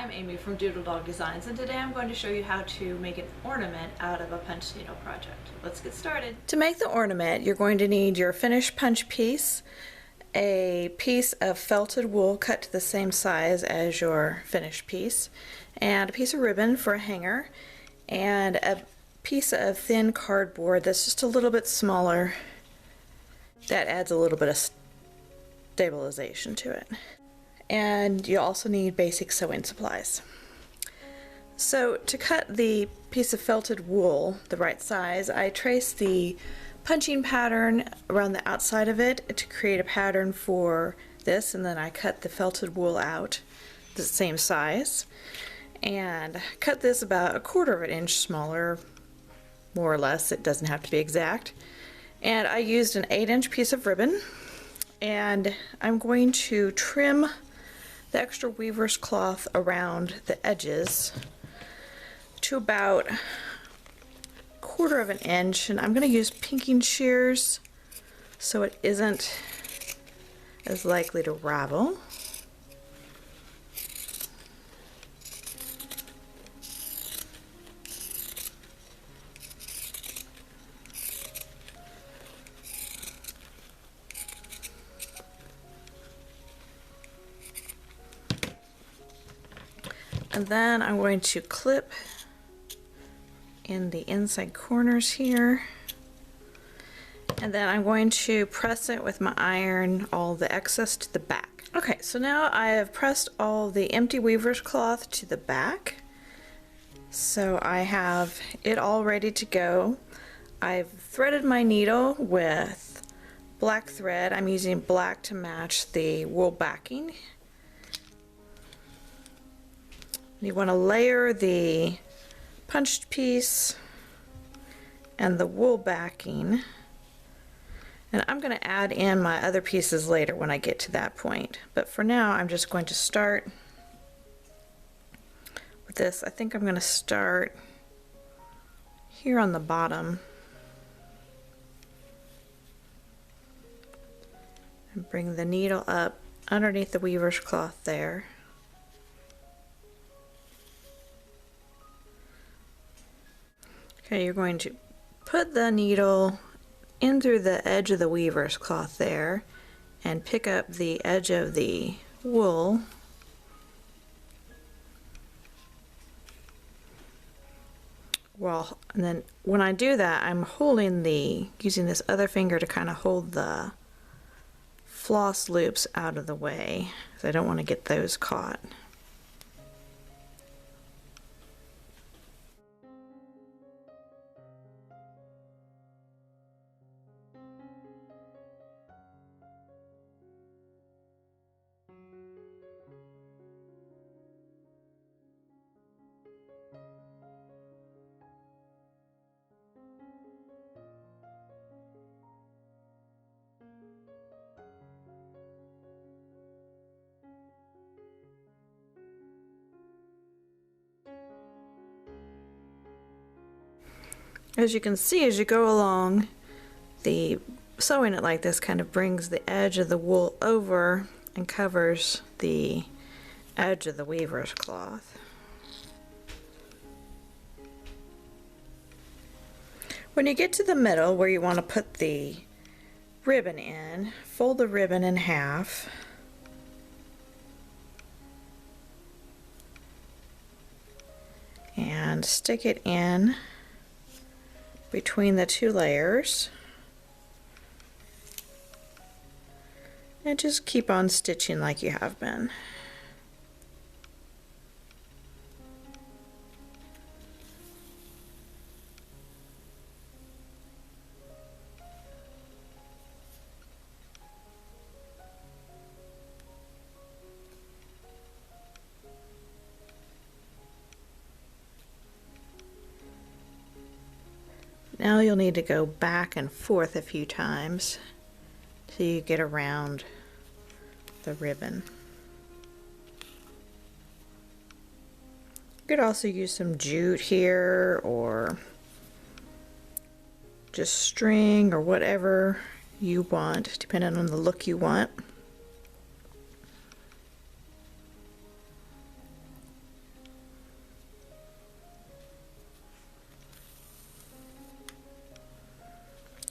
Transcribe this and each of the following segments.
I'm Amy from Doodle Dog Designs, and today I'm going to show you how to make an ornament out of a punch needle project. Let's get started. To make the ornament, you're going to need your finished punch piece, a piece of felted wool cut to the same size as your finished piece, and a piece of ribbon for a hanger, and a piece of thin cardboard that's just a little bit smaller. That adds a little bit of stabilization to it. And you also need basic sewing supplies. So to cut the piece of felted wool the right size, I traced the punching pattern around the outside of it to create a pattern for this, and then I cut the felted wool out the same size and cut this about 1/4 of an inch smaller, more or less. It doesn't have to be exact. And I used an 8-inch piece of ribbon, and I'm going to trim the extra weaver's cloth around the edges to about 1/4 of an inch, and I'm going to use pinking shears so it isn't as likely to ravel. And then I'm going to clip in the inside corners here, and then I'm going to press it with my iron, all the excess to the back. Okay, so now I have pressed all the empty weaver's cloth to the back, so I have it all ready to go. I've threaded my needle with black thread. I'm using black to match the wool backing. You want to layer the punched piece and the wool backing, and I'm going to add in my other pieces later when I get to that point, but for now I'm just going to start with this. I think I'm going to start here on the bottom and bring the needle up underneath the weaver's cloth there. Okay, you're going to put the needle in through the edge of the weaver's cloth there and pick up the edge of the wool. Well, and then when I do that, I'm using this other finger to kind of hold the floss loops out of the way, because I don't want to get those caught. As you can see, as you go along, the sewing it like this kind of brings the edge of the wool over and covers the edge of the weaver's cloth. When you get to the middle where you want to put the ribbon in, fold the ribbon in half. And stick it in between the two layers, and just keep on stitching like you have been. Now you'll need to go back and forth a few times till you get around the ribbon. You could also use some jute here, or just string, or whatever you want, depending on the look you want.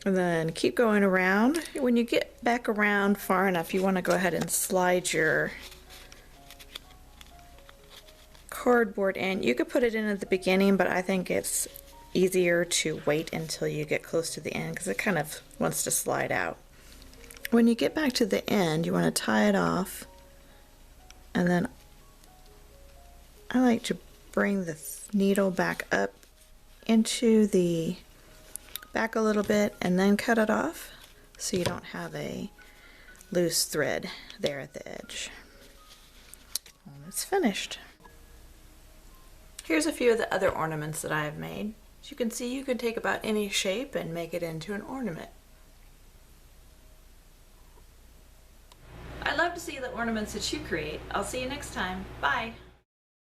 And then keep going around. When you get back around far enough, you want to go ahead and slide your cardboard in. You could put it in at the beginning, but I think it's easier to wait until you get close to the end because it kind of wants to slide out. When you get back to the end, you want to tie it off, and then I like to bring the needle back up into the back a little bit and then cut it off so you don't have a loose thread there at the edge. And it's finished. Here's a few of the other ornaments that I have made. As you can see, you can take about any shape and make it into an ornament. I love to see the ornaments that you create. I'll see you next time. Bye!